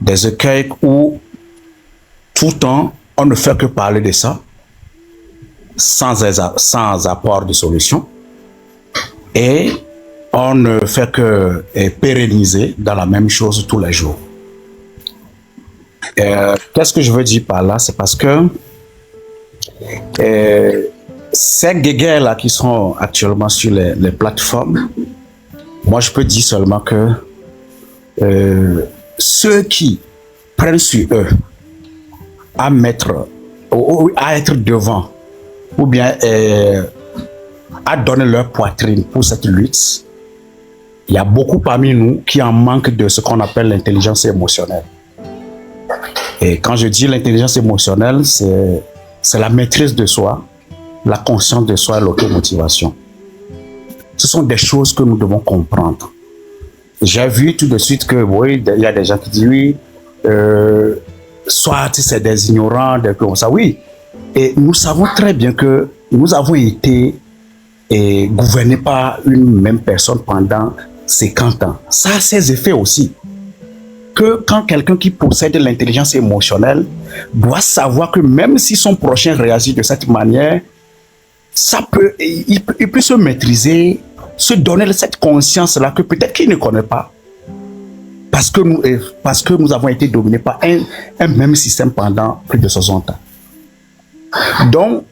des écueils où tout le temps, on ne fait que parler de ça, sans apport de solution, et on ne fait que pérenniser dans la même chose tous les jours. Qu'est-ce que je veux dire par là? C'est parce que ces guéguerres-là qui sont actuellement sur les plateformes, moi je peux dire seulement que ceux qui prennent sur eux à mettre, à être devant, ou bien à donner leur poitrine pour cette lutte, il y a beaucoup parmi nous qui en manquent de ce qu'on appelle l'intelligence émotionnelle. Et quand je dis l'intelligence émotionnelle, c'est la maîtrise de soi, la conscience de soi et l'automotivation. Ce sont des choses que nous devons comprendre. J'ai vu tout de suite que, oui, il y a des gens qui disent, oui, soit c'est des ignorants, des comme ça, oui. Et nous savons très bien que nous avons été gouvernés par une même personne pendant 50 ans. Ça a ses effets aussi. Que quand quelqu'un qui possède l'intelligence émotionnelle doit savoir que même si son prochain réagit de cette manière, il peut se maîtriser, se donner cette conscience-là que peut-être qu'il ne connaît pas. Parce que nous avons été dominés par un même système pendant plus de 60 ans. Donc,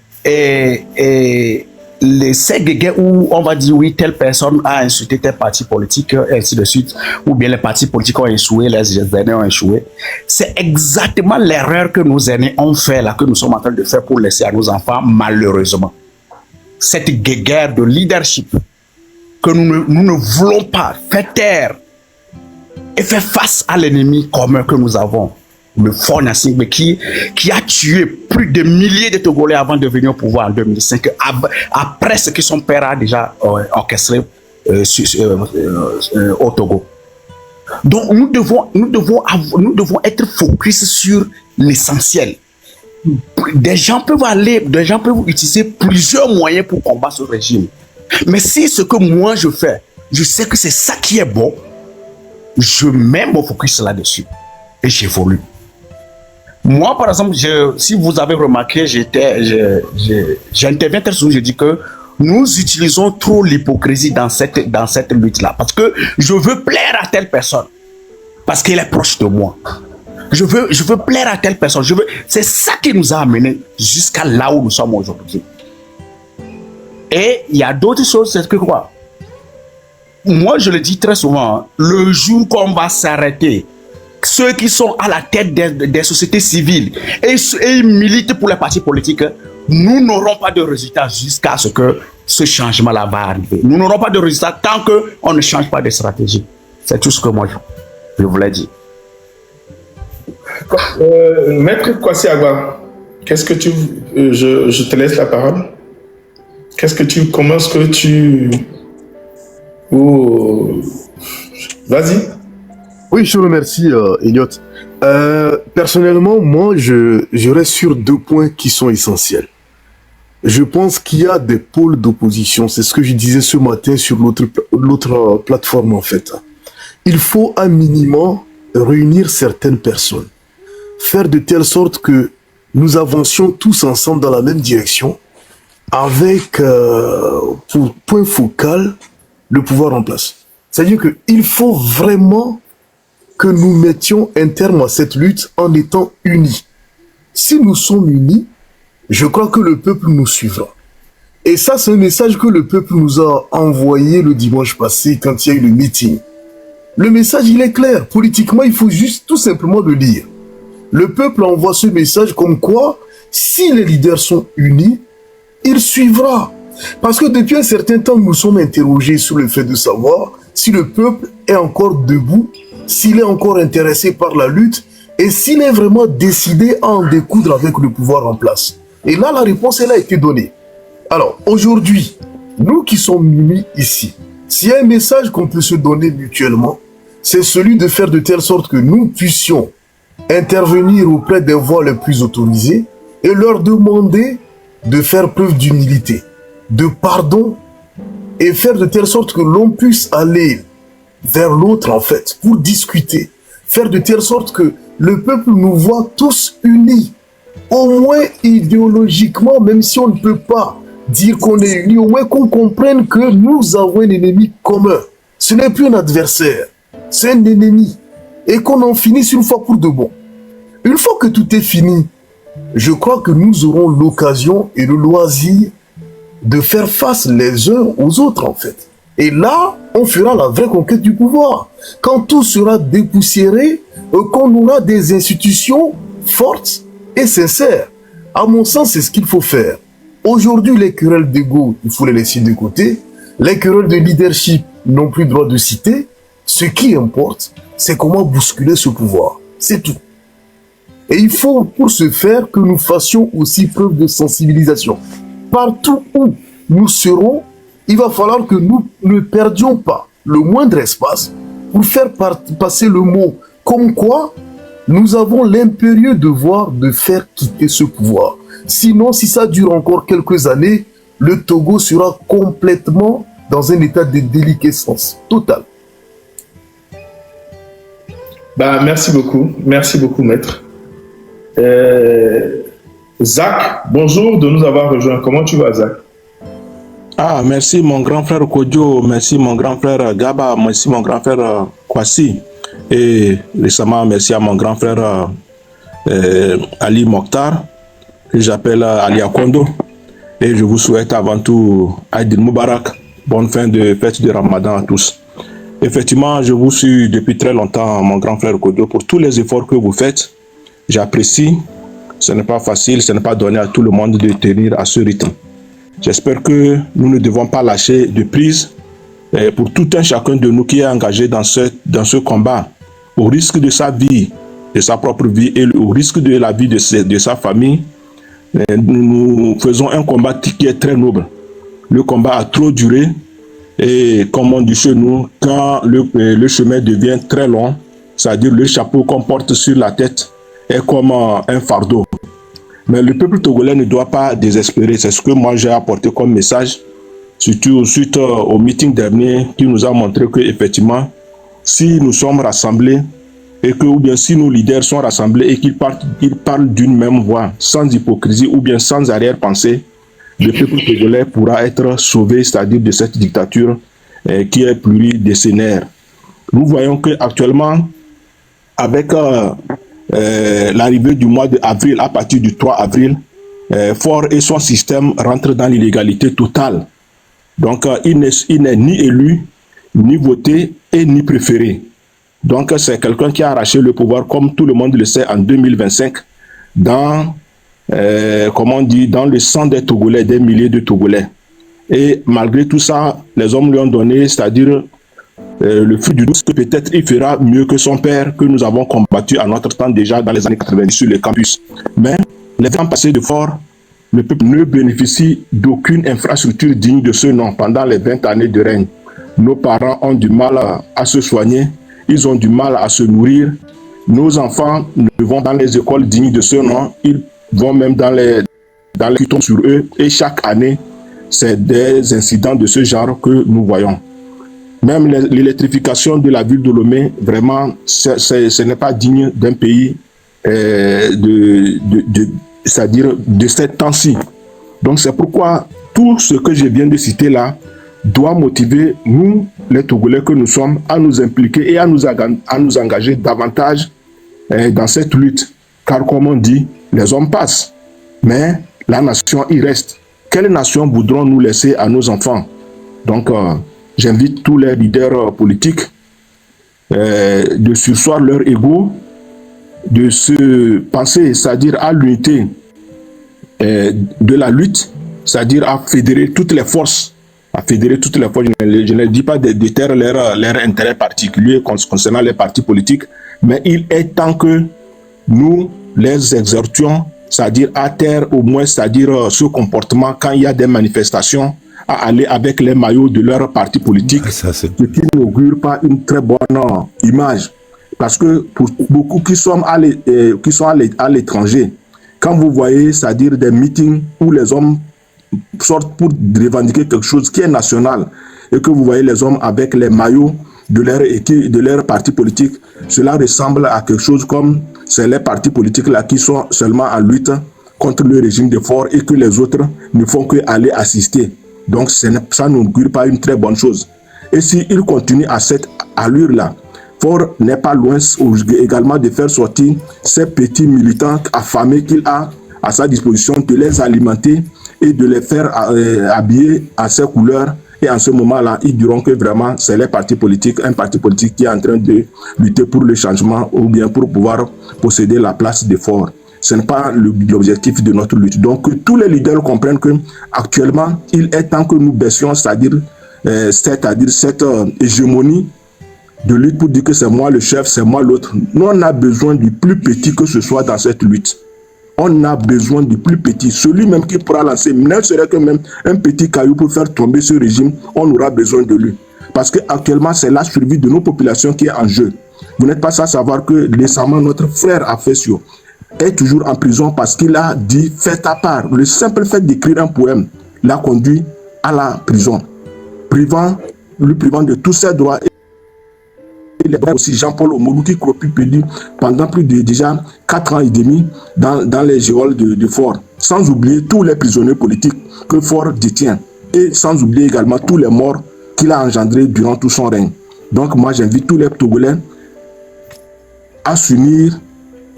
ces guéguerres où on va dire oui, telle personne a insulté tel parti politique, et ainsi de suite, ou bien les partis politiques ont échoué, les aînés ont échoué, c'est exactement l'erreur que nos aînés ont fait, là, que nous sommes en train de faire pour laisser à nos enfants, malheureusement. Cette guéguerre de leadership que nous ne voulons pas faire taire et faire face à l'ennemi commun que nous avons, le Front National, qui a tué plus de milliers de Togolais avant de venir au pouvoir en 2005, après ce que son père a déjà orchestré au Togo. Donc nous devons être focus sur l'essentiel. Des gens peuvent utiliser plusieurs moyens pour combattre ce régime. Mais si ce que moi je fais, je sais que c'est ça qui est bon, je mets mon focus là-dessus et j'évolue. Moi, par exemple, si vous avez remarqué, j'interviens très souvent, je dis que nous utilisons trop l'hypocrisie dans cette lutte-là. Parce que je veux plaire à telle personne. Parce qu'elle est proche de moi. Je veux plaire à telle personne. C'est ça qui nous a amenés jusqu'à là où nous sommes aujourd'hui. Et il y a d'autres choses, c'est que quoi? Moi, je le dis très souvent, le jour qu'on va s'arrêter, ceux qui sont à la tête des sociétés civiles et ils militent pour les partis politiques, nous n'aurons pas de résultats jusqu'à ce que ce changement-là va arriver. Nous n'aurons pas de résultats tant qu'on ne change pas de stratégie. C'est tout ce que moi je voulais dire. Maître Kwasi Agba, qu'est-ce que tu... je te laisse la parole. Comment est-ce que tu... Vas-y. Oui, je te remercie, Elliot. Personnellement, moi, je reste sur 2 points qui sont essentiels. Je pense qu'il y a des pôles d'opposition. C'est ce que je disais ce matin sur l'autre plateforme, en fait. Il faut un minimum réunir certaines personnes. Faire de telle sorte que nous avancions tous ensemble dans la même direction avec, pour point focal, le pouvoir en place. C'est-à-dire qu'il faut vraiment que nous mettions un terme à cette lutte en étant unis. Si nous sommes unis, je crois que le peuple nous suivra. Et ça, c'est un message que le peuple nous a envoyé le dimanche passé quand il y a eu le meeting. Le message, il est clair. Politiquement, il faut juste tout simplement le lire. Le peuple envoie ce message comme quoi, si les leaders sont unis, il suivra. Parce que depuis un certain temps, nous sommes interrogés sur le fait de savoir si le peuple est encore debout, s'il est encore intéressé par la lutte et s'il est vraiment décidé à en découdre avec le pouvoir en place. Et là, la réponse, elle a été donnée. Alors, aujourd'hui, nous qui sommes unis ici, s'il y a un message qu'on peut se donner mutuellement, c'est celui de faire de telle sorte que nous puissions intervenir auprès des voix les plus autorisées et leur demander de faire preuve d'humilité, de pardon et faire de telle sorte que l'on puisse aller vers l'autre en fait, pour discuter, faire de telle sorte que le peuple nous voit tous unis. Au moins idéologiquement, même si on ne peut pas dire qu'on est unis, au moins qu'on comprenne que nous avons un ennemi commun. Ce n'est plus un adversaire, c'est un ennemi. Et qu'on en finisse une fois pour de bon. Une fois que tout est fini, je crois que nous aurons l'occasion et le loisir de faire face les uns aux autres, en fait. Et là, on fera la vraie conquête du pouvoir. Quand tout sera dépoussiéré, qu'on aura des institutions fortes et sincères. À mon sens, c'est ce qu'il faut faire. Aujourd'hui, les querelles d'ego, il faut les laisser de côté. Les querelles de leadership n'ont plus droit de citer. Ce qui importe, c'est comment bousculer ce pouvoir. C'est tout. Et il faut, pour ce faire, que nous fassions aussi preuve de sensibilisation. Partout où nous serons, il va falloir que nous ne perdions pas le moindre espace pour faire passer le mot comme quoi nous avons l'impérieux devoir de faire quitter ce pouvoir. Sinon, si ça dure encore quelques années, le Togo sera complètement dans un état de déliquescence totale. Bah, merci beaucoup, maître. Zach, bonjour de nous avoir rejoints. Comment tu vas, Zach? Ah, merci mon grand frère Kodjo, merci mon grand frère Gaba, merci mon grand frère Kwasi. Et récemment, merci à mon grand frère Ali Mokhtar, que j'appelle Ali Akondo. Et je vous souhaite avant tout Aïd Moubarak, bonne fin de fête de Ramadan à tous. Effectivement, je vous suis depuis très longtemps, mon grand frère Kodjo, pour tous les efforts que vous faites. J'apprécie. Ce n'est pas facile, ce n'est pas donné à tout le monde de tenir à ce rythme. J'espère que nous ne devons pas lâcher de prise pour tout un chacun de nous qui est engagé dans ce combat, au risque de sa vie, de sa propre vie et au risque de la vie de sa famille. Nous faisons un combat qui est très noble. Le combat a trop duré et comme on dit chez nous, quand le chemin devient très long, c'est-à-dire le chapeau qu'on porte sur la tête est comme un fardeau. Mais le peuple togolais ne doit pas désespérer. C'est ce que moi j'ai apporté comme message, surtout suite au meeting dernier qui nous a montré que effectivement, si nous sommes rassemblés et que, ou bien si nos leaders sont rassemblés et qu'ils parlent d'une même voix, sans hypocrisie ou bien sans arrière-pensée, le peuple togolais pourra être sauvé, c'est-à-dire de cette dictature qui est pluridécennaire. Nous voyons qu'actuellement, avec l'arrivée du mois d'avril, à partir du 3 avril, Faure et son système rentrent dans l'illégalité totale. Donc, il n'est ni élu, ni voté et ni préféré. Donc, c'est quelqu'un qui a arraché le pouvoir, comme tout le monde le sait, en 2025, dans, comment on dit, dans le sang des Togolais, des milliers de Togolais. Et malgré tout ça, les hommes lui ont donné, c'est-à-dire le fruit du doute, que peut-être il fera mieux que son père, que nous avons combattu à notre temps déjà dans les années 90 sur les campus. Mais les temps passés de Faure, le peuple ne bénéficie d'aucune infrastructure digne de ce nom pendant les 20 années de règne. Nos parents ont du mal à se soigner, ils ont du mal à se nourrir. Nos enfants ne vont dans les écoles dignes de ce nom, ils vont même dans les qui tombent sur eux. Et chaque année, c'est des incidents de ce genre que nous voyons. Même l'électrification de la ville de Lomé, vraiment, ce n'est pas digne d'un pays c'est-à-dire de cette temps-ci. Donc c'est pourquoi tout ce que je viens de citer là doit motiver nous, les Togolais que nous sommes, à nous impliquer et à nous engager davantage dans cette lutte. Car comme on dit, les hommes passent, mais la nation y reste. Quelle nation voudrons-nous laisser à nos enfants? Donc j'invite tous les leaders politiques de surseoir leur ego, de se penser, c'est-à-dire à l'unité de la lutte, c'est-à-dire à fédérer toutes les forces. Je ne dis pas de taire leur intérêt particulier concernant les partis politiques, mais il est temps que nous les exhortions, c'est-à-dire à taire au moins, c'est-à-dire ce comportement quand il y a des manifestations, à aller avec les maillots de leur parti politique, ce qui n'augure pas une très bonne image. Parce que pour beaucoup qui sont à l'étranger, quand vous voyez, c'est-à-dire des meetings où les hommes sortent pour revendiquer quelque chose qui est national, et que vous voyez les hommes avec les maillots de leur équipe, de leur parti politique, cela ressemble à quelque chose comme c'est les partis politiques là qui sont seulement en lutte contre le régime de Faure et que les autres ne font que aller assister. Donc ça n'augure pas une très bonne chose. Et s'il continue à cette allure-là, Faure n'est pas loin également de faire sortir ces petits militants affamés qu'il a à sa disposition, de les alimenter et de les faire habiller à ses couleurs. Et en ce moment-là, ils diront que vraiment, c'est les partis politiques, un parti politique qui est en train de lutter pour le changement ou bien pour pouvoir posséder la place de Faure. Ce n'est pas l'objectif de notre lutte. Donc, tous les leaders comprennent que actuellement, il est temps que nous baissions, c'est-à-dire cette hégémonie de lutte pour dire que c'est moi le chef, c'est moi l'autre. Nous, on a besoin du plus petit que ce soit dans cette lutte. On a besoin du plus petit, celui même qui pourra lancer, ne serait que même un petit caillou pour faire tomber ce régime, on aura besoin de lui. Parce qu'actuellement, c'est la survie de nos populations qui est en jeu. Vous n'êtes pas sans savoir que récemment, notre frère Afesio est toujours en prison parce qu'il a dit « faites à part ». Le simple fait d'écrire un poème l'a conduit à la prison, lui privant de tous ses droits. Il est aussi Jean-Paul Omolou qui cropie pendant plus de déjà 4 ans et demi dans les geôles de Faure. Sans oublier tous les prisonniers politiques que Faure détient. Et sans oublier également tous les morts qu'il a engendrés durant tout son règne. Donc moi j'invite tous les Togolais à s'unir,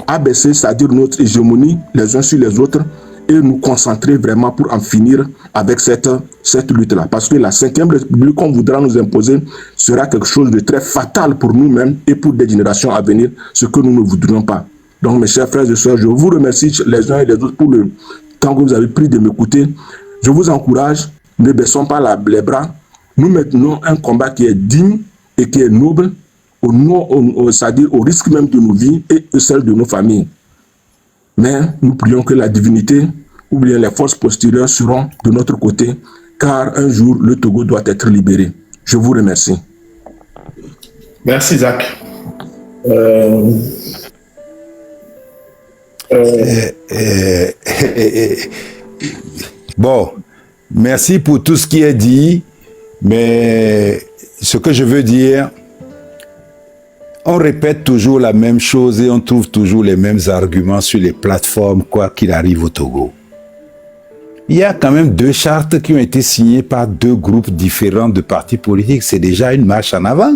à baisser, c'est-à-dire notre hégémonie les uns sur les autres et nous concentrer vraiment pour en finir avec cette lutte-là. Parce que la 5e République qu'on voudra nous imposer sera quelque chose de très fatal pour nous-mêmes et pour des générations à venir, ce que nous ne voudrions pas. Donc mes chers frères et sœurs, je vous remercie les uns et les autres pour le temps que vous avez pris de m'écouter. Je vous encourage, ne baissons pas les bras. Nous maintenons un combat qui est digne et qui est noble, c'est-à-dire au risque même de nos vies et de celles de nos familles. Mais nous prions que la divinité ou bien les forces postérieures seront de notre côté, car un jour le Togo doit être libéré. Je vous remercie. Merci Zach. Bon, merci pour tout ce qui est dit, mais ce que je veux dire, on répète toujours la même chose et on trouve toujours les mêmes arguments sur les plateformes, quoi qu'il arrive au Togo. Il y a quand même 2 chartes qui ont été signées par 2 groupes différents de partis politiques. C'est déjà une marche en avant.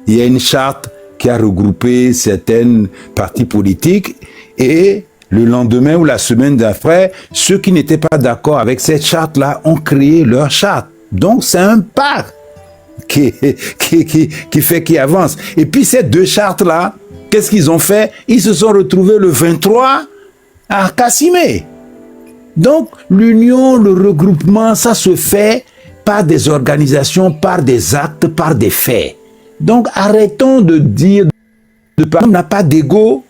Il y a une charte qui a regroupé certains partis politiques et le lendemain ou la semaine d'après, ceux qui n'étaient pas d'accord avec cette charte-là ont créé leur charte. Donc c'est un pas qui fait qu'ils avancent. Et puis ces 2 chartes-là, qu'est-ce qu'ils ont fait? Ils se sont retrouvés le 23 à Kassimé. Donc l'union, le regroupement, ça se fait par des organisations, par des actes, par des faits. Donc arrêtons de dire on n'a pas d'ego.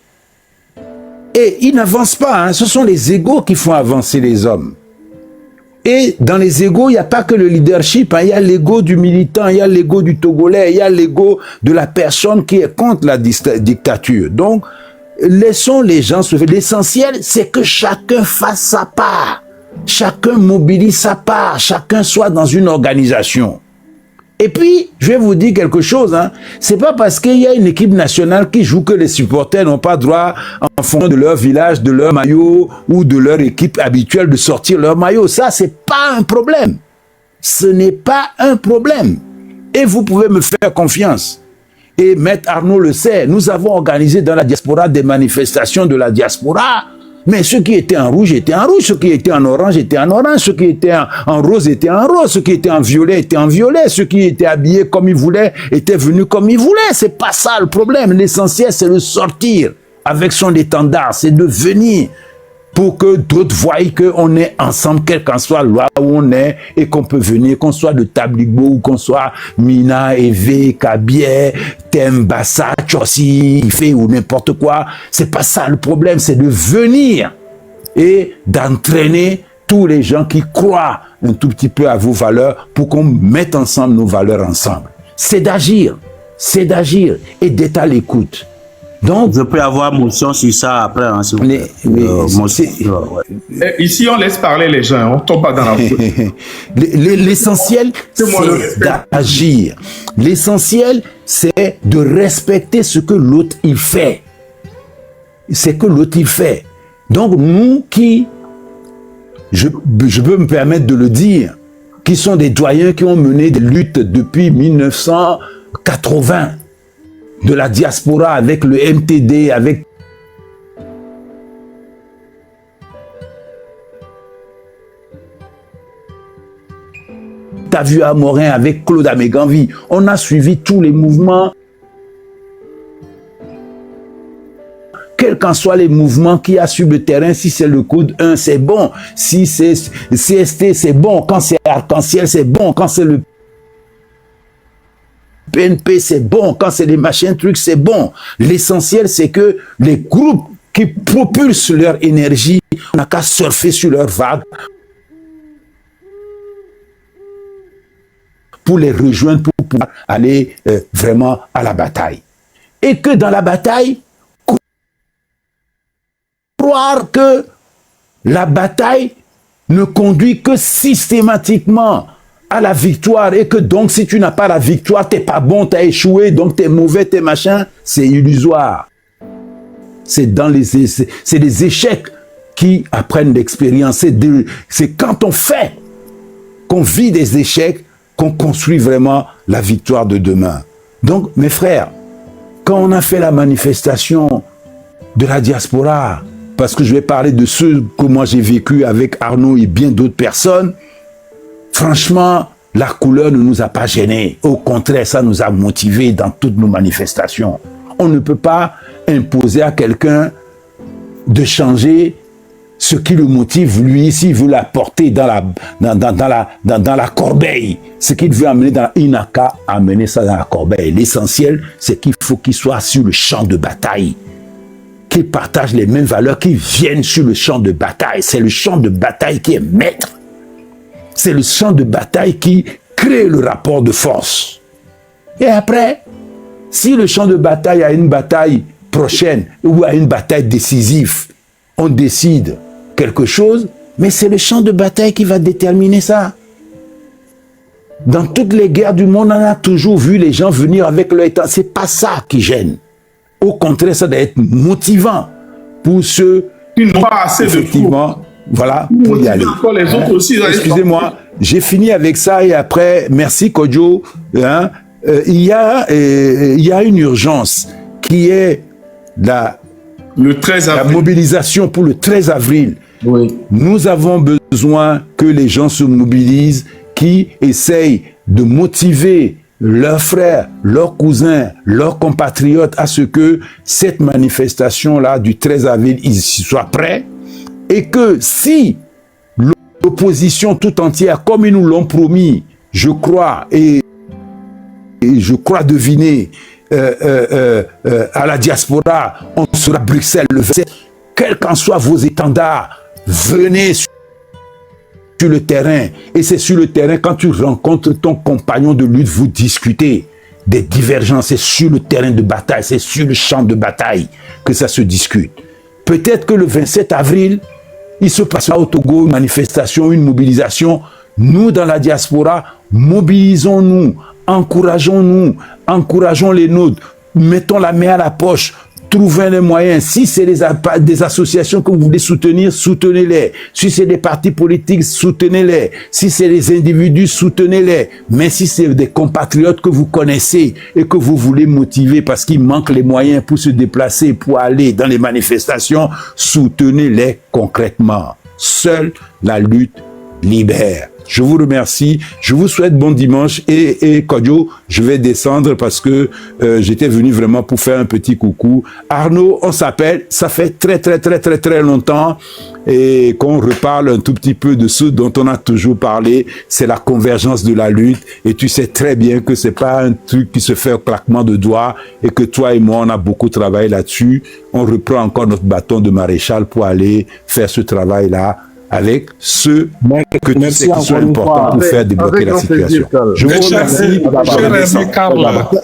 Et ils n'avancent pas, hein. Ce sont les égos qui font avancer les hommes. Et dans les égos, il n'y a pas que le leadership, hein. Il y a l'ego du militant, il y a l'ego du Togolais, il y a l'ego de la personne qui est contre la dictature. Donc, laissons les gens se faire. L'essentiel, c'est que chacun fasse sa part. Chacun mobilise sa part. Chacun soit dans une organisation. Et puis, je vais vous dire quelque chose, hein. C'est pas parce qu'il y a une équipe nationale qui joue que les supporters n'ont pas droit, en fonction de leur village, de leur maillot ou de leur équipe habituelle, de sortir leur maillot. Ça, c'est pas un problème. Ce n'est pas un problème. Et vous pouvez me faire confiance. Et Maître Arnaud le sait, nous avons organisé dans la diaspora des manifestations de la diaspora. Mais ceux qui étaient en rouge étaient en rouge, ceux qui étaient en orange étaient en orange, ceux qui étaient en rose étaient en rose, ceux qui étaient en violet étaient en violet, ceux qui étaient habillés comme ils voulaient étaient venus comme ils voulaient. C'est pas ça le problème. L'essentiel, c'est de sortir avec son étendard, c'est de venir pour que d'autres voient qu'on est ensemble, quel qu'en soit là où on est, et qu'on peut venir, qu'on soit de Tabligo, ou qu'on soit Mina, Eve, Kabier, Tembassa, Tchossi, Ife ou n'importe quoi. C'est pas ça le problème, c'est de venir et d'entraîner tous les gens qui croient un tout petit peu à vos valeurs pour qu'on mette ensemble nos valeurs ensemble. C'est d'agir et d'être à l'écoute. Donc, je peux avoir motion sur ça après. Hein, si vous les- mais motion, c'est- ouais. Ici, on laisse parler les gens, on tombe pas dans la faute. l'essentiel, C'est moi le c'est respect. d'agir. L'essentiel, c'est de respecter ce que l'autre il fait. C'est que l'autre il fait. Donc, nous qui, je peux me permettre de le dire, qui sont des doyens qui ont mené des luttes depuis 1980, de la diaspora avec le MTD, avec t'as vu à Morin avec Claude Améganvi. On a suivi tous les mouvements, quels qu'en soient les mouvements qu'il y a sur le terrain. Si c'est le code 1, c'est bon. Si c'est CST, c'est bon. Quand c'est Arc-en-Ciel, c'est bon. Quand c'est le PNP, c'est bon. Quand c'est les machins trucs, c'est bon. L'essentiel, c'est que les groupes qui propulsent leur énergie, on n'a qu'à surfer sur leur vague pour les rejoindre, pour pouvoir aller vraiment à la bataille. Et que dans la bataille, croire que la bataille ne conduit que systématiquement à la victoire et que donc si tu n'as pas la victoire, t'es pas bon, t'as échoué, donc t'es mauvais, t'es machin, c'est illusoire. C'est les échecs qui apprennent l'expérience. C'est quand on fait, qu'on vit des échecs, qu'on construit vraiment la victoire de demain. Donc, mes frères, quand on a fait la manifestation de la diaspora, parce que je vais parler de ce que moi j'ai vécu avec Arnaud et bien d'autres personnes, franchement, la couleur ne nous a pas gênés. Au contraire, ça nous a motivés dans toutes nos manifestations. On ne peut pas imposer à quelqu'un de changer ce qui le motive, lui, s'il veut la porter dans la corbeille. Ce qu'il veut amener il n'a qu'à amener ça dans la corbeille. L'essentiel, c'est qu'il faut qu'il soit sur le champ de bataille, qu'il partage les mêmes valeurs, qu'il vienne sur le champ de bataille. C'est le champ de bataille qui est maître. C'est le champ de bataille qui crée le rapport de force. Et après, si le champ de bataille a une bataille prochaine ou a une bataille décisive, on décide quelque chose, mais c'est le champ de bataille qui va déterminer ça. Dans toutes les guerres du monde, on a toujours vu les gens venir avec leur état. C'est pas ça qui gêne. Au contraire, ça doit être motivant pour ceux Ils n'ont pas assez de effectivement, voilà, pour y aller. Encore les autres aussi, ils allaient Excusez-moi, j'ai fini avec ça et après, merci Kodjo. Hein, il y a une urgence qui est le 13 la avril. mobilisation pour le 13 avril. Oui. Nous avons besoin que les gens se mobilisent, qui essayent de motiver leurs frères, leurs cousins, leurs compatriotes à ce que cette manifestation-là du 13 avril, ils soient prêts. Et que si l'opposition tout entière, comme ils nous l'ont promis, je crois, et je crois deviner, à la diaspora, on sera à Bruxelles le 27, quels qu'en soient vos étendards, venez sur le terrain. Et c'est sur le terrain, quand tu rencontres ton compagnon de lutte, vous discutez des divergences. C'est sur le terrain de bataille, c'est sur le champ de bataille que ça se discute. Peut-être que le 27 avril, il se passera au Togo une manifestation, une mobilisation. Nous, dans la diaspora, mobilisons-nous, encourageons-nous, encourageons les nôtres, mettons la main à la poche, trouvez les moyens. Si c'est des associations que vous voulez soutenir, soutenez-les. Si c'est des partis politiques, soutenez-les. Si c'est des individus, soutenez-les. Mais si c'est des compatriotes que vous connaissez et que vous voulez motiver parce qu'il manque les moyens pour se déplacer, pour aller dans les manifestations, soutenez-les concrètement. Seule la lutte libère. Je vous remercie. Je vous souhaite bon dimanche. Et Kodjo, je vais descendre parce que j'étais venu vraiment pour faire un petit coucou. Arnaud, on s'appelle. Ça fait très longtemps et qu'on reparle un tout petit peu de ce dont on a toujours parlé. C'est la convergence de la lutte. Et tu sais très bien que c'est pas un truc qui se fait au claquement de doigts et que toi et moi, on a beaucoup travaillé là-dessus. On reprend encore notre bâton de maréchal pour aller faire ce travail-là avec ceux que tu sais qui sont importants pour faire débloquer la situation. Je vous remercie.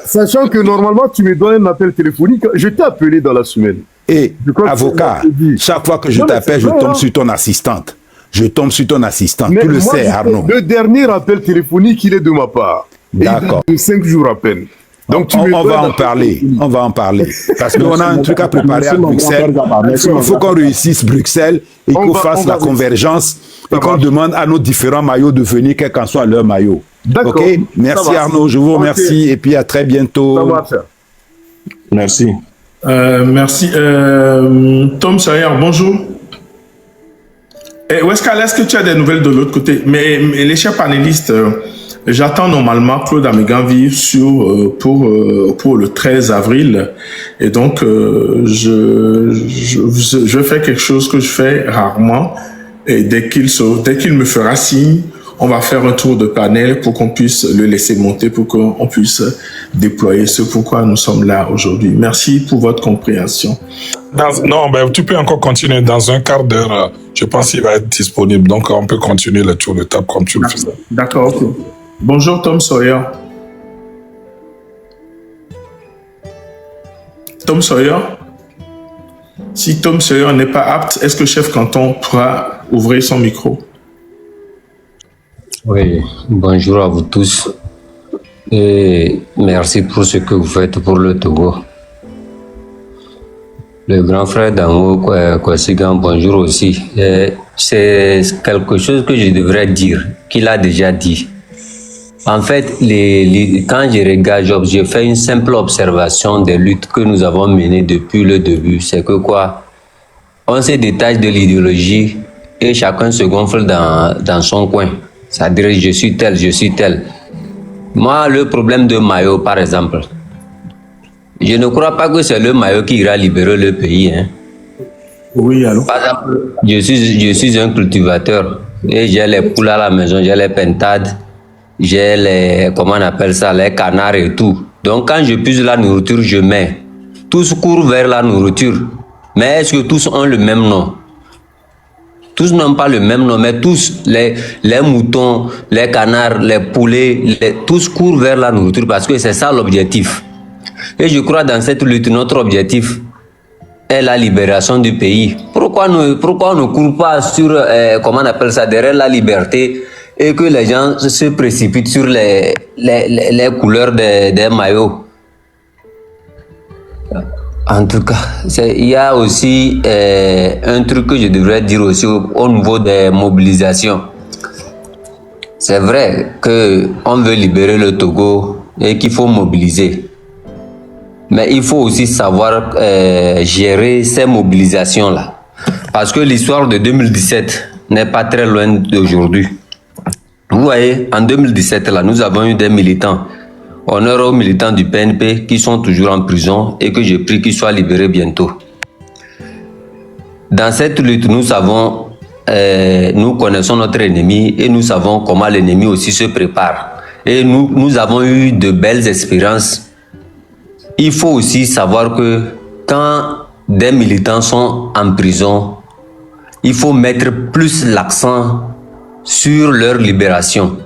Sachant que normalement, tu me dois un appel téléphonique, je t'ai appelé dans la semaine. Et avocat, chaque fois que je t'appelle, je tombe sur ton assistante. Je tombe sur ton assistante. Tu le sais, Arnaud. Le dernier appel téléphonique, il est de ma part. D'accord. De 5 jours à peine. Donc on va en parler. On va en parler. Parce qu'on a un truc à préparer à Bruxelles. Il faut qu'on réussisse Bruxelles et qu'on fasse la convergence et qu'on demande à nos différents maillots de venir, quel qu'en soit leur maillot. D'accord. Ok. Merci Arnaud, je vous remercie et puis à très bientôt. Ça va faire. Merci. Merci. Tom Sawyer, bonjour. Wescal, est-ce que tu as des nouvelles de l'autre côté? Mais les chers panélistes, j'attends normalement Claude Ameganvi pour le 13 avril. Et donc, je fais quelque chose que je fais rarement. Et dès qu'il me fera signe, on va faire un tour de panel pour qu'on puisse le laisser monter, pour qu'on puisse déployer ce pourquoi nous sommes là aujourd'hui. Merci pour votre compréhension. Tu peux encore continuer dans un quart d'heure. Je pense qu'il va être disponible. Donc, on peut continuer le tour de table comme tu le faisais. D'accord, ok. Bonjour Tom Sawyer. Tom Sawyer? Si Tom Sawyer n'est pas apte, est-ce que Chef Canton pourra ouvrir son micro? Oui, bonjour à vous tous et merci pour ce que vous faites pour le Togo. Le grand frère Dango Kwasigan, bonjour aussi. C'est quelque chose que je devrais dire, qu'il a déjà dit. En fait, quand je regarde, je fais une simple observation des luttes que nous avons menées depuis le début. C'est que quoi? On se détache de l'idéologie et chacun se gonfle dans son coin. C'est-à-dire, je suis tel, je suis tel. Moi, le problème de Mayo, par exemple, je ne crois pas que c'est le Mayo qui ira libérer le pays. Hein. Oui, allô? Par exemple, je suis un cultivateur et j'ai les poules à la maison, j'ai les pentades, j'ai les, comment on appelle ça, les canards et tout. Donc, quand je puise la nourriture, je mets. Tous courent vers la nourriture. Mais est-ce que tous ont le même nom? Tous n'ont pas le même nom, mais tous, les moutons, les canards, les poulets, tous courent vers la nourriture parce que c'est ça l'objectif. Et je crois dans cette lutte, notre objectif est la libération du pays. Pourquoi on ne court pas sur, comment on appelle ça, derrière la liberté et que les gens se précipitent sur les couleurs des maillots? En tout cas, il y a aussi un truc que je devrais dire aussi au niveau des mobilisations. C'est vrai qu'on veut libérer le Togo et qu'il faut mobiliser. Mais il faut aussi savoir gérer ces mobilisations-là. Parce que l'histoire de 2017 n'est pas très loin d'aujourd'hui. Vous voyez, en 2017, là, nous avons eu des militants. Honneur aux militants du PNP qui sont toujours en prison et que je prie qu'ils soient libérés bientôt. Dans cette lutte, nous connaissons notre ennemi et nous savons comment l'ennemi aussi se prépare. Et nous avons eu de belles expériences. Il faut aussi savoir que quand des militants sont en prison, il faut mettre plus l'accent sur leur libération.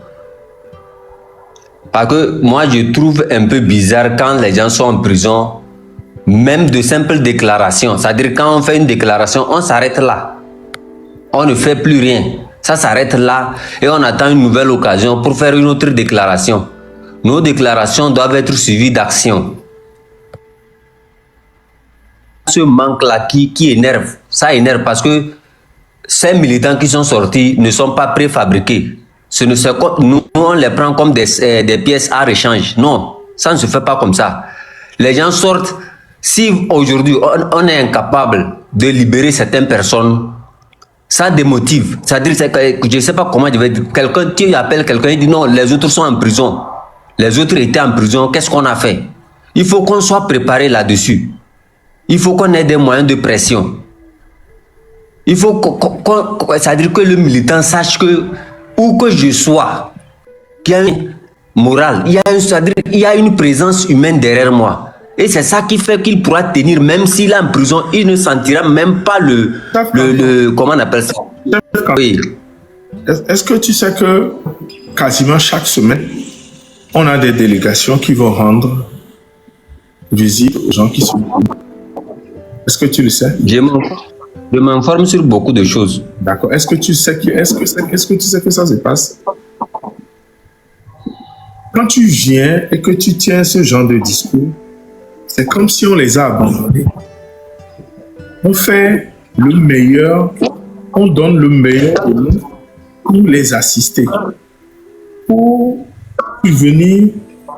Parce que moi, je trouve un peu bizarre quand les gens sont en prison, même de simples déclarations. C'est-à-dire quand on fait une déclaration, on s'arrête là. On ne fait plus rien. Ça s'arrête là et on attend une nouvelle occasion pour faire une autre déclaration. Nos déclarations doivent être suivies d'actions. Ce manque-là qui énerve, ça énerve parce que ces militants qui sont sortis ne sont pas préfabriqués. Nous, on les prend comme des pièces à rechange. Non, ça ne se fait pas comme ça. Les gens sortent. Si aujourd'hui, on est incapable de libérer certaines personnes, ça démotive. C'est-à-dire que je ne sais pas comment je vais dire. Tu appelles quelqu'un et dit non, les autres sont en prison. Les autres étaient en prison. Qu'est-ce qu'on a fait? Il faut qu'on soit préparé là-dessus. Il faut qu'on ait des moyens de pression. Il faut c'est-à-dire que le militant sache que où que je sois, qu'il y a une morale, il y a une présence humaine derrière moi. Et c'est ça qui fait qu'il pourra tenir, même s'il est en prison, il ne sentira même pas comment on appelle ça, Oui. Est-ce que tu sais que quasiment chaque semaine, on a des délégations qui vont rendre visite aux gens qui sont... Est-ce que tu le sais? Je m'informe sur beaucoup de choses. D'accord. Est-ce que tu sais que ça se passe? Quand tu viens et que tu tiens ce genre de discours, c'est comme si on les a abandonnés. On fait le meilleur, on donne le meilleur de nous pour les assister, pour subvenir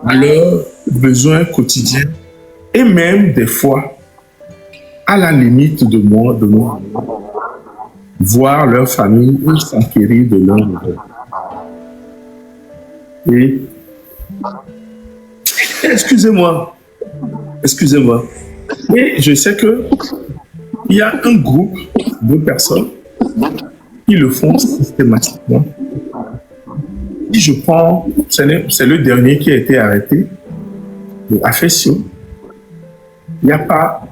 à leurs besoins quotidiens et même des fois, à la limite de moi, voir leur famille ou s'enquérir de leur nouvelle. Et excusez-moi. Et je sais que il y a un groupe de personnes qui le font systématiquement. Si je prends, c'est le dernier qui a été arrêté, le Afesio. Il n'y a pas,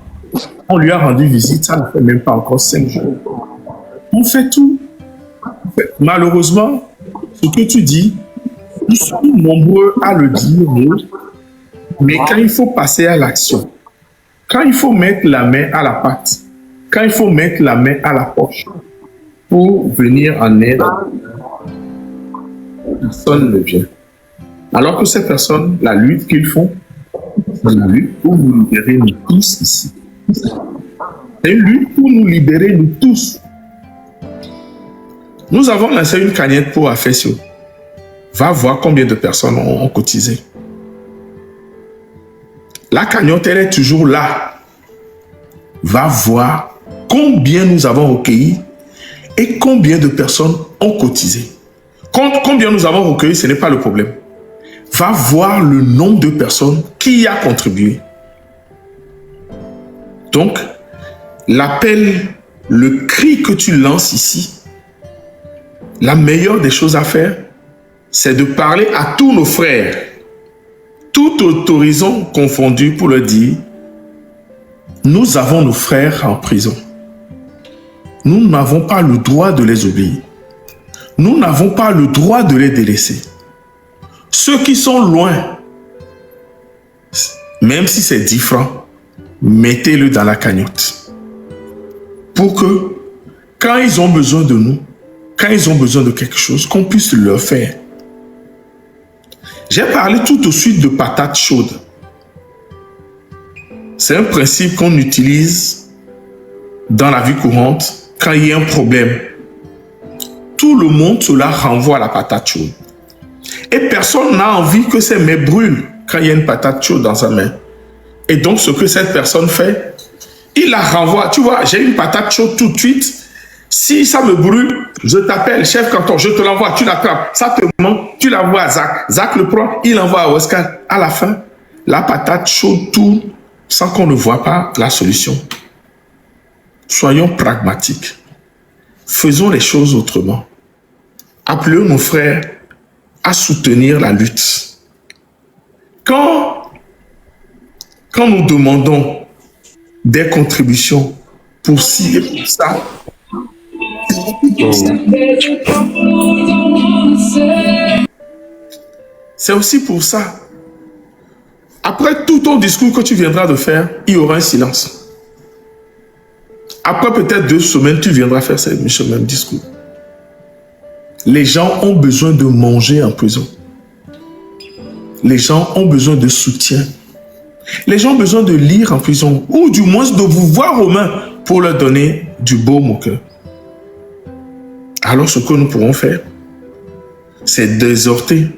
on lui a rendu visite, ça ne fait même pas encore 5 jours. On fait tout. Malheureusement, ce que tu dis, nous sommes nombreux à le dire, mais quand il faut passer à l'action, quand il faut mettre la main à la pâte, quand il faut mettre la main à la poche pour venir en aide, personne ne vient. Alors que ces personnes, la lutte qu'ils font, c'est une lutte pour nous libérer nous tous ici. C'est une lutte pour nous libérer nous tous. Nous avons lancé une cagnotte pour Afesio. Va voir combien de personnes ont cotisé. La cagnotte, elle est toujours là. Va voir combien nous avons recueilli et combien de personnes ont cotisé. Combien nous avons recueilli, ce n'est pas le problème. Va voir le nombre de personnes qui y a contribué. Donc, l'appel, le cri que tu lances ici, la meilleure des choses à faire, c'est de parler à tous nos frères, tout horizon confondu, pour leur dire, nous avons nos frères en prison. Nous n'avons pas le droit de les obéir. Nous n'avons pas le droit de les délaisser. Ceux qui sont loin, même si c'est 10 francs, mettez-le dans la cagnotte. Pour que, quand ils ont besoin de nous, quand ils ont besoin de quelque chose, qu'on puisse leur faire. J'ai parlé tout de suite de patates chaudes. C'est un principe qu'on utilise dans la vie courante quand il y a un problème. Tout le monde se la renvoie à la patate chaude. Et personne n'a envie que ses mains brûlent quand il y a une patate chaude dans sa main. Et donc, ce que cette personne fait, il la renvoie. Tu vois, j'ai une patate chaude tout de suite. Si ça me brûle, je t'appelle, chef canton, je te l'envoie, tu l'attrapes. Ça te manque, tu l'envoies à Zach. Zach le prend, il l'envoie à Oscar. À la fin, la patate chaude tourne sans qu'on ne voit pas la solution. Soyons pragmatiques. Faisons les choses autrement. Appelons nos frères à soutenir la lutte. Quand nous demandons des contributions pour ci et pour ça, c'est aussi pour ça. Après tout ton discours que tu viendras de faire, il y aura un silence. Après peut-être 2 semaines, tu viendras faire ce même discours. Les gens ont besoin de manger en prison. Les gens ont besoin de soutien. Les gens ont besoin de lire en prison, ou du moins de vous voir aux mains pour leur donner du baume au cœur. Alors ce que nous pourrons faire, c'est d'exhorter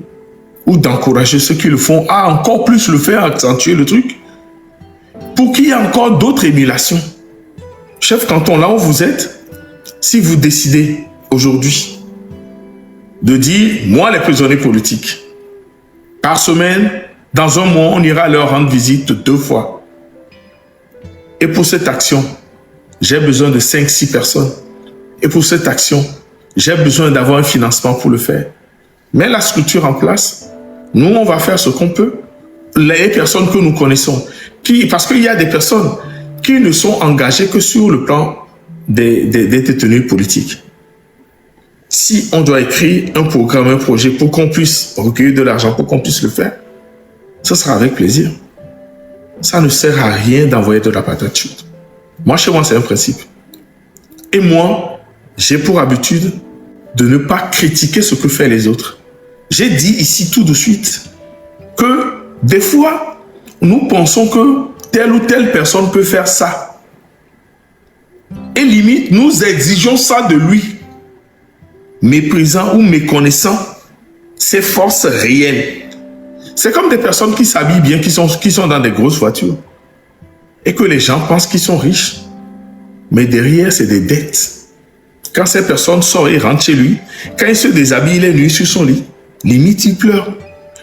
ou d'encourager ceux qui le font à encore plus le faire, accentuer le truc, pour qu'il y ait encore d'autres émulations. Chef canton, là où vous êtes, si vous décidez aujourd'hui de dire, moi les prisonniers politiques, par semaine, dans un mois, on ira leur rendre visite 2 fois. Et pour cette action, j'ai besoin de 5-6 personnes. Et pour cette action, j'ai besoin d'avoir un financement pour le faire. Mets la structure en place. Nous, on va faire ce qu'on peut. Les personnes que nous connaissons, parce qu'il y a des personnes qui ne sont engagées que sur le plan des détenus politiques. Si on doit écrire un programme, un projet pour qu'on puisse recueillir de l'argent, pour qu'on puisse le faire, ce sera avec plaisir. Ça ne sert à rien d'envoyer de la patate chaude. Moi, chez moi, c'est un principe. Et moi, j'ai pour habitude de ne pas critiquer ce que font les autres. J'ai dit ici tout de suite que des fois, nous pensons que telle ou telle personne peut faire ça. Et limite, nous exigeons ça de lui. Méprisant ou méconnaissant ses forces réelles. C'est comme des personnes qui s'habillent bien, qui sont dans des grosses voitures. Et que les gens pensent qu'ils sont riches. Mais derrière, c'est des dettes. Quand ces personnes sortent et rentrent chez lui, quand il se déshabille, il est nu sur son lit. Limite, il pleure.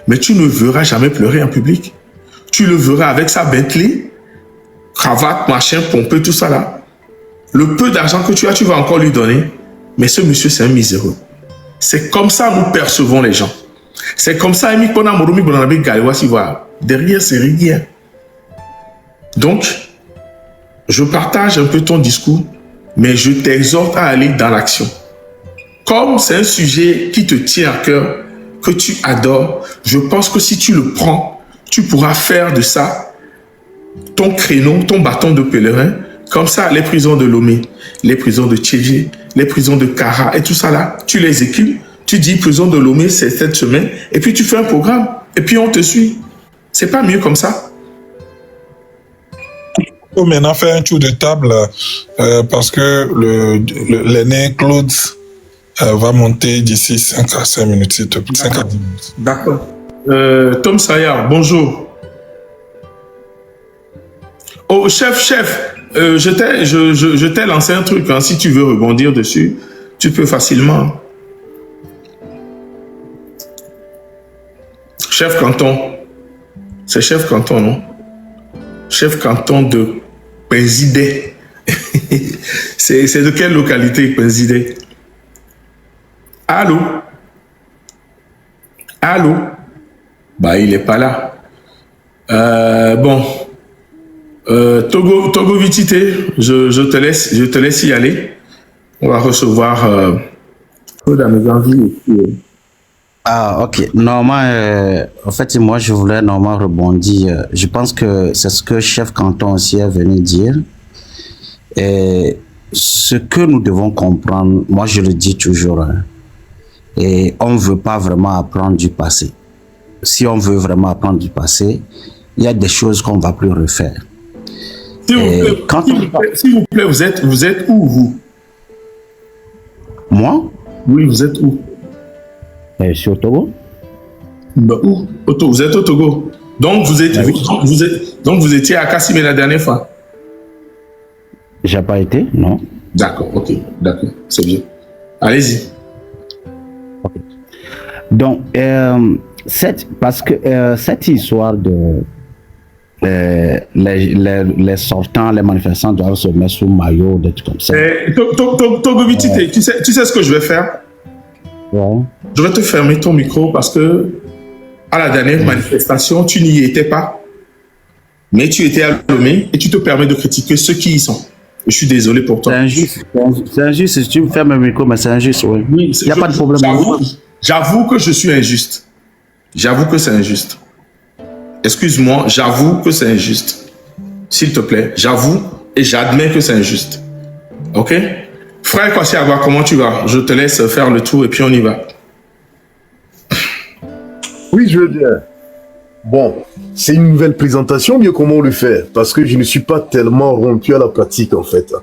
Mais tu ne verras jamais pleurer en public. Tu le verras avec sa Bentley, cravate, machin, pompeux, tout ça là. Le peu d'argent que tu as, tu vas encore lui donner. Mais ce monsieur, c'est un miséreux. C'est comme ça nous percevons les gens. C'est comme ça, derrière, c'est rien. Donc, je partage un peu ton discours, mais je t'exhorte à aller dans l'action. Comme c'est un sujet qui te tient à cœur, que tu adores, je pense que si tu le prends, tu pourras faire de ça ton créneau, ton bâton de pèlerin. Comme ça, les prisons de Lomé, les prisons de Tchédje, les prisons de Kara et tout ça là, tu les équipes. Tu dis prison de Lomé, c'est cette semaine, et puis tu fais un programme, et puis on te suit. C'est pas mieux comme ça? On peut maintenant faire un tour de table parce que l'aîné Claude va monter d'ici 5 à 5 minutes, 5 à 10 minutes. D'accord. Tom Sayar, bonjour. Oh, chef, je t'ai lancé un truc. Hein. Si tu veux rebondir dessus, tu peux facilement. Chef canton. C'est chef canton, non? Chef canton de Pézidé. C'est de quelle localité, Pézidé? Allô? Allô? Bah, il n'est pas là. Bon. Togo Vitité, je te laisse y aller. On va recevoir Claude Améganvi. Ah, ok. Normalement, en fait, moi, je voulais normalement rebondir. Je pense que c'est ce que chef canton aussi est venu dire. Et ce que nous devons comprendre, moi, je le dis toujours, hein, et on ne veut pas vraiment apprendre du passé. Si on veut vraiment apprendre du passé, il y a des choses qu'on ne va plus refaire. S'il vous plaît, vous êtes où, vous? Moi? Oui, vous êtes où? Je suis au Togo. Bah, où? Vous êtes au Togo. Donc, vous étiez à Kassimé la dernière fois? J'ai pas été, non. D'accord, ok, d'accord, c'est bien. Allez-y. Okay. Donc, cette histoire de les sortants, les manifestants doivent se mettre sous maillot, des trucs comme ça. Togo Vitité, tu sais ce que je vais faire? Ouais. Je vais te fermer ton micro parce que à la dernière manifestation, tu n'y étais pas. Mais tu étais à Lomé et tu te permets de critiquer ceux qui y sont. Je suis désolé pour toi. C'est injuste. C'est injuste. Si tu me fermes le micro, mais c'est injuste, oui. Il n'y a pas de problème. J'avoue que je suis injuste. J'avoue que c'est injuste. Excuse-moi, j'avoue que c'est injuste. S'il te plaît, j'avoue et j'admets que c'est injuste. Ok? Frère Kwasi Agba, comment tu vas? Je te laisse faire le tour et puis on y va. Oui, je veux bien. Bon, c'est une nouvelle présentation, mais comment le faire? Parce que je ne suis pas tellement rompu à la pratique, en fait.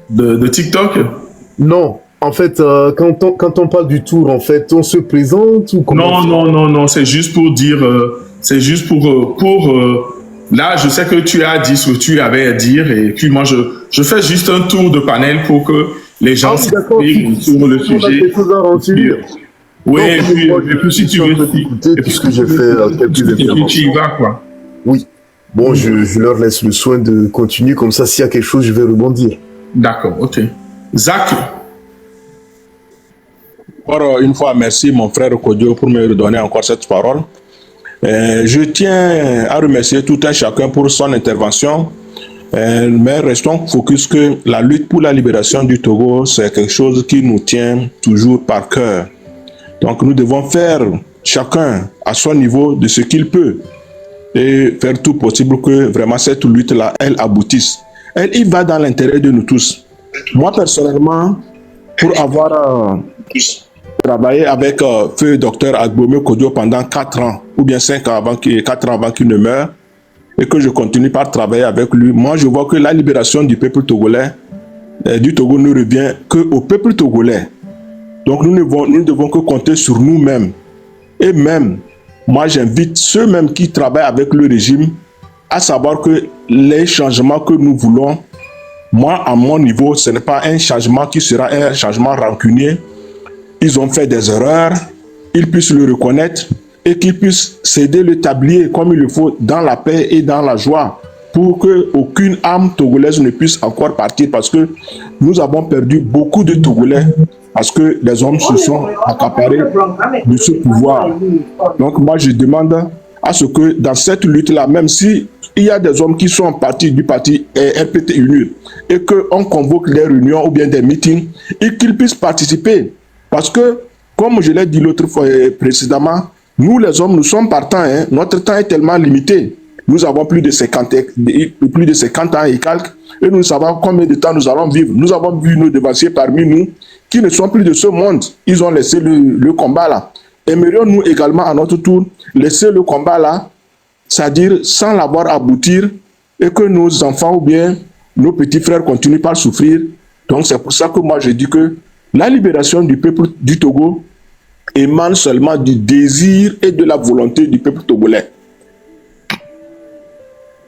De TikTok? Non. En fait, quand on parle du tour, en fait, on se présente ou comment? Non, c'est juste pour dire... c'est juste pour là, je sais que tu as dit ce que tu avais à dire et puis moi, je fais juste un tour de panel pour que les gens s'expriment sur le sujet. Oui, et puis si tu veux écouter, puisque j'ai fait quelques interventions. Tu y vas, quoi. Oui. Bon, je leur laisse le soin de continuer, comme ça, s'il y a quelque chose, je vais rebondir. D'accord, ok. Zach. Encore une fois, merci mon frère Kodio pour me redonner encore cette parole. Je tiens à remercier tout un chacun pour son intervention. Mais restons focus que la lutte pour la libération du Togo, c'est quelque chose qui nous tient toujours par cœur. Donc nous devons faire chacun à son niveau de ce qu'il peut et faire tout possible que vraiment cette lutte-là, elle aboutisse. Elle y va dans l'intérêt de nous tous. Moi personnellement, pour avoir travaillé avec feu docteur Agbome Kodjo pendant 4 ans, ou bien 5 ans avant 4 ans avant qu'il ne meure, et que je continue par travailler avec lui, moi je vois que la libération du peuple togolais, du Togo ne revient qu'au peuple togolais. Donc nous ne devons que compter sur nous-mêmes. Et même, moi j'invite ceux-mêmes qui travaillent avec le régime à savoir que les changements que nous voulons, moi à mon niveau, ce n'est pas un changement qui sera un changement rancunier. Ils ont fait des erreurs, ils puissent le reconnaître et qu'ils puissent céder le tablier comme il le faut dans la paix et dans la joie pour qu'aucune âme togolaise ne puisse encore partir parce que nous avons perdu beaucoup de Togolais parce que les hommes se sont accaparés de ce pouvoir. Donc moi je demande à ce que dans cette lutte-là, même si il y a des hommes qui sont partis du parti RPT-UNUR et qu'on convoque des réunions ou bien des meetings et qu'ils puissent participer. Parce que, comme je l'ai dit l'autre fois précédemment, nous les hommes, nous sommes partants. Hein. Notre temps est tellement limité. Nous avons plus de 50 ans et quelques. Et nous savons combien de temps nous allons vivre. Nous avons vu nos devanciers parmi nous qui ne sont plus de ce monde. Ils ont laissé le combat là. Aimerions-nous également à notre tour laisser le combat là, c'est-à-dire sans l'avoir aboutir et que nos enfants ou bien nos petits frères continuent par souffrir. Donc c'est pour ça que moi je dis que la libération du peuple du Togo émane seulement du désir et de la volonté du peuple togolais.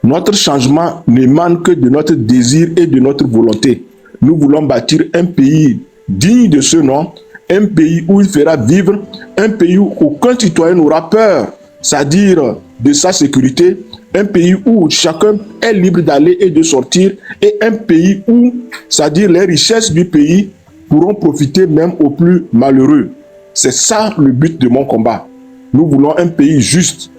Notre changement n'émane que de notre désir et de notre volonté. Nous voulons bâtir un pays digne de ce nom, un pays où il fera vivre, un pays où aucun citoyen n'aura peur, c'est-à-dire de sa sécurité, un pays où chacun est libre d'aller et de sortir, et un pays où, c'est-à-dire les richesses du pays, pourront profiter même aux plus malheureux. C'est ça le but de mon combat. Nous voulons un pays juste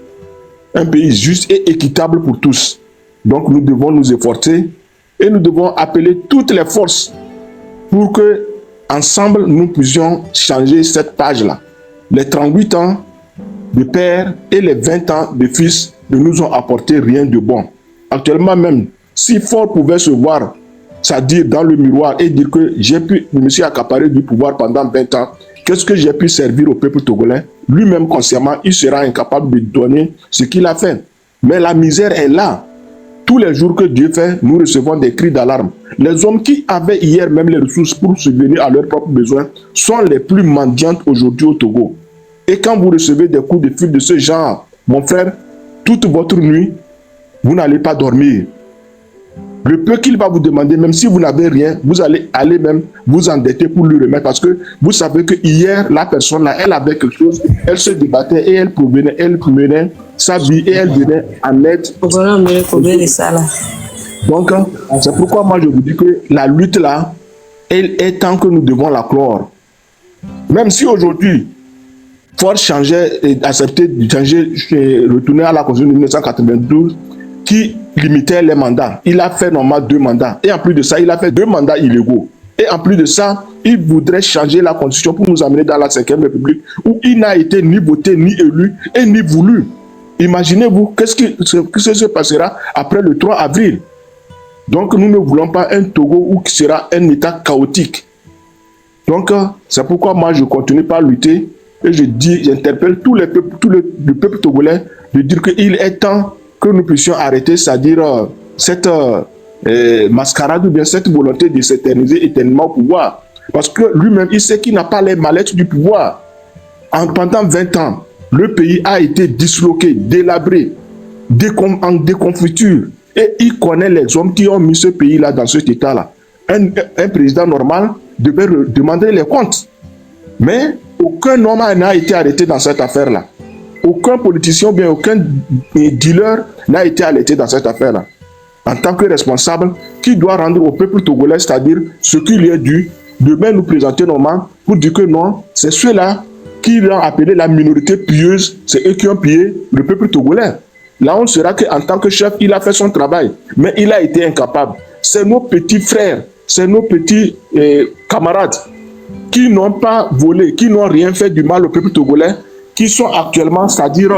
et équitable pour tous. Donc nous devons nous efforcer et nous devons appeler toutes les forces pour que ensemble nous puissions changer cette page-là. Les 38 ans de père et les 20 ans de fils ne nous ont apporté rien de bon. Actuellement même, si fort pouvait se voir, c'est-à-dire dans le miroir et dire que je me suis accaparé du pouvoir pendant 20 ans, qu'est-ce que j'ai pu servir au peuple togolais? Lui-même consciemment, il sera incapable de donner ce qu'il a fait. Mais la misère est là. Tous les jours que Dieu fait, nous recevons des cris d'alarme. Les hommes qui avaient hier même les ressources pour subvenir à leurs propres besoins sont les plus mendiantes aujourd'hui au Togo. Et quand vous recevez des coups de fil de ce genre, mon frère, toute votre nuit, vous n'allez pas dormir. Le peu qu'il va vous demander, même si vous n'avez rien, vous allez même vous endetter pour lui remettre parce que vous savez que hier, la personne là, elle avait quelque chose, elle se débattait et elle menait sa vie et elle venait en aide. Donc, c'est pourquoi moi je vous dis que la lutte là, elle est tant que nous devons la clore. Même si aujourd'hui, Ford changeait et acceptait de changer, retourner à la Constitution de 1992 qui limitait les mandats. Il a fait normalement 2 mandats. Et en plus de ça, il a fait 2 mandats illégaux. Et en plus de ça, il voudrait changer la Constitution pour nous amener dans la 5e République où il n'a été ni voté, ni élu et ni voulu. Imaginez-vous qu'est-ce qui se passera après le 3 avril. Donc nous ne voulons pas un Togo où qui sera un État chaotique. Donc c'est pourquoi moi je continue par lutter et j'interpelle tous le peuple togolais de dire qu'il est temps que nous puissions arrêter, c'est-à-dire cette mascarade ou bien cette volonté de s'éterniser éternellement au pouvoir. Parce que lui-même, il sait qu'il n'a pas les mallettes du pouvoir. Pendant 20 ans, le pays a été disloqué, délabré, en déconfiture. Et il connaît les hommes qui ont mis ce pays-là dans cet état-là. Un président normal devait demander les comptes. Mais aucun homme n'a été arrêté dans cette affaire-là. Aucun politicien, bien aucun dealer n'a été arrêté dans cette affaire-là. En tant que responsable, qui doit rendre au peuple togolais, c'est-à-dire ce qui lui est dû, demain nous présenter normalement pour dire que non, c'est ceux-là qui l'ont appelé la minorité pieuse, c'est eux qui ont pillé le peuple togolais. La honte sera qu'en tant que chef, il a fait son travail, mais il a été incapable. C'est nos petits frères, c'est nos petits camarades qui n'ont pas volé, qui n'ont rien fait du mal au peuple togolais, qui sont actuellement, c'est-à-dire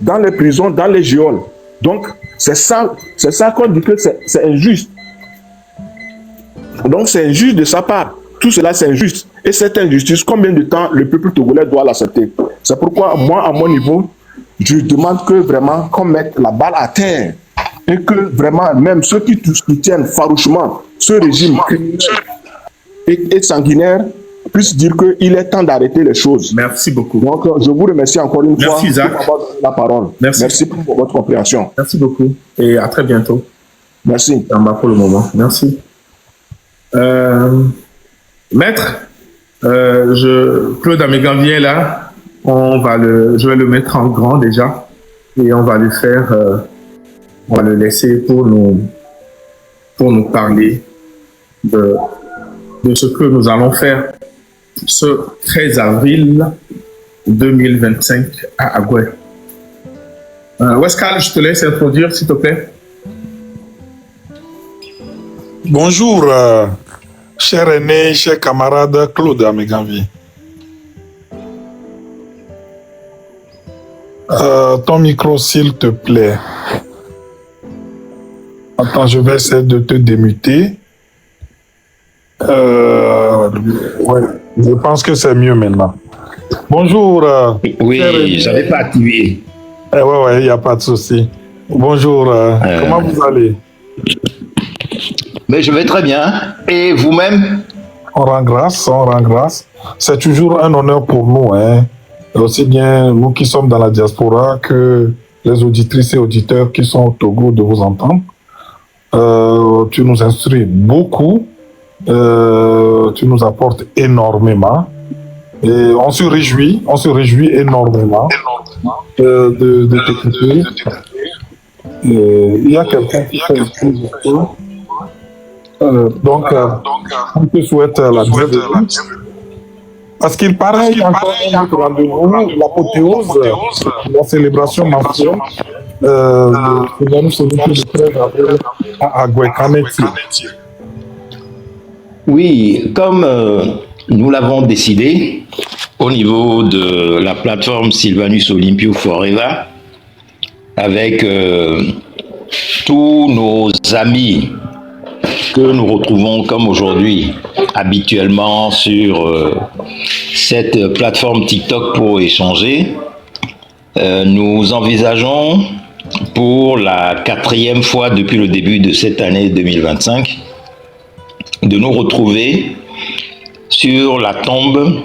dans les prisons, dans les geôles. Donc, c'est ça qu'on dit que c'est injuste. Donc, c'est injuste de sa part. Tout cela, c'est injuste. Et cette injustice, combien de temps le peuple togolais doit l'accepter? C'est pourquoi, moi, à mon niveau, je demande que vraiment qu'on mette la balle à terre et que vraiment, même ceux qui soutiennent farouchement ce régime criminel et sanguinaire puissent dire qu'il est temps d'arrêter les choses. Merci beaucoup. Donc, je vous remercie encore une fois Zach. pour avoir donné la parole. Merci pour votre compréhension. Merci beaucoup et à très bientôt. Merci. Pour le moment. Merci. Maître, Claude Améganvier est là. Je vais le mettre en grand déjà et on va lui faire, on va le laisser pour nous parler de ce que nous allons faire ce 13 avril 2025 à Agoué. Wescal, je te laisse introduire s'il te plaît. Bonjour, cher aîné, cher camarade Claude Améganvier. Ton micro, s'il te plaît. Attends, je vais essayer de te démuter. Ouais, je pense que c'est mieux maintenant. Bonjour. Oui, je n'avais pas activé. Ouais, il n'y a pas de souci. Bonjour, comment vous allez? Mais je vais très bien. Et vous-même? On rend grâce, on rend grâce. C'est toujours un honneur pour nous, hein. Aussi bien nous qui sommes dans la diaspora que les auditrices et auditeurs qui sont au Togo de vous entendre. Tu nous instruis beaucoup, tu nous apportes énormément et on se réjouit énormément de t'écouter. Il y a quelqu'un qui fait donc on te souhaite la bienvenue. Parce qu'il paraît encore notre rendez-vous, l'apothéose, la célébration mensuelle le 13 avril à Agoué-Kaneti. Oui, comme nous l'avons décidé au niveau de la plateforme Sylvanus Olympio Forever, avec tous nos amis que nous retrouvons comme aujourd'hui habituellement sur cette plateforme TikTok pour échanger, nous envisageons pour la 4e fois depuis le début de cette année 2025 de nous retrouver sur la tombe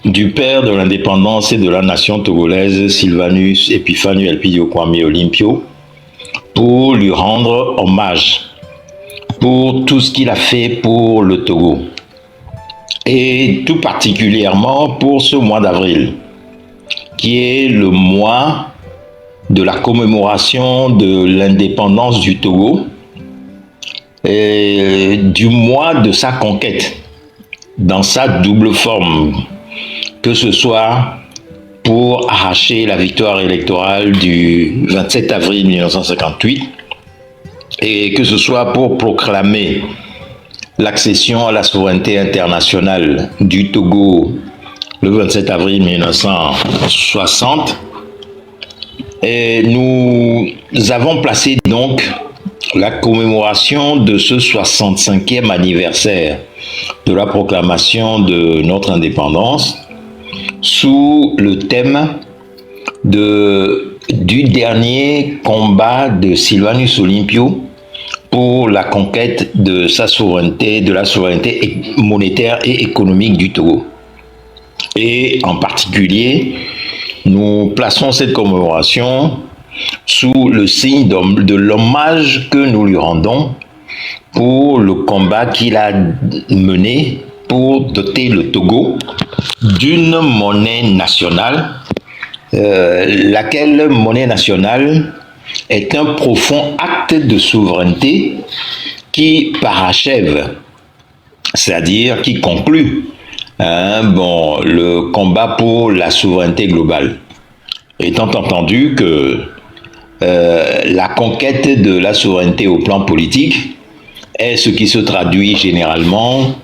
du père de l'indépendance et de la nation togolaise, Sylvanus Epiphanu Elpidio Kwame Olympio, pour lui rendre hommage pour tout ce qu'il a fait pour le Togo. Et tout particulièrement pour ce mois d'avril, qui est le mois de la commémoration de l'indépendance du Togo et du mois de sa conquête, dans sa double forme, que ce soit pour arracher la victoire électorale du 27 avril 1958 et que ce soit pour proclamer l'accession à la souveraineté internationale du Togo le 27 avril 1960. Et nous avons placé donc la commémoration de ce 65e anniversaire de la proclamation de notre indépendance sous le thème du dernier combat de Sylvanus Olympio pour la conquête de sa souveraineté, de la souveraineté monétaire et économique du Togo. Et en particulier, nous plaçons cette commémoration sous le signe de l'hommage que nous lui rendons pour le combat qu'il a mené pour doter le Togo d'une monnaie nationale, laquelle monnaie nationale est un profond acte de souveraineté qui parachève, c'est-à-dire qui conclut le combat pour la souveraineté globale. Étant entendu que la conquête de la souveraineté au plan politique est ce qui se traduit généralement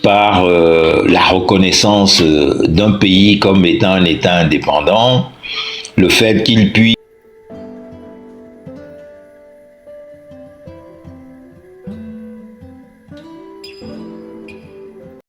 par la reconnaissance d'un pays comme étant un État indépendant, le fait qu'il puisse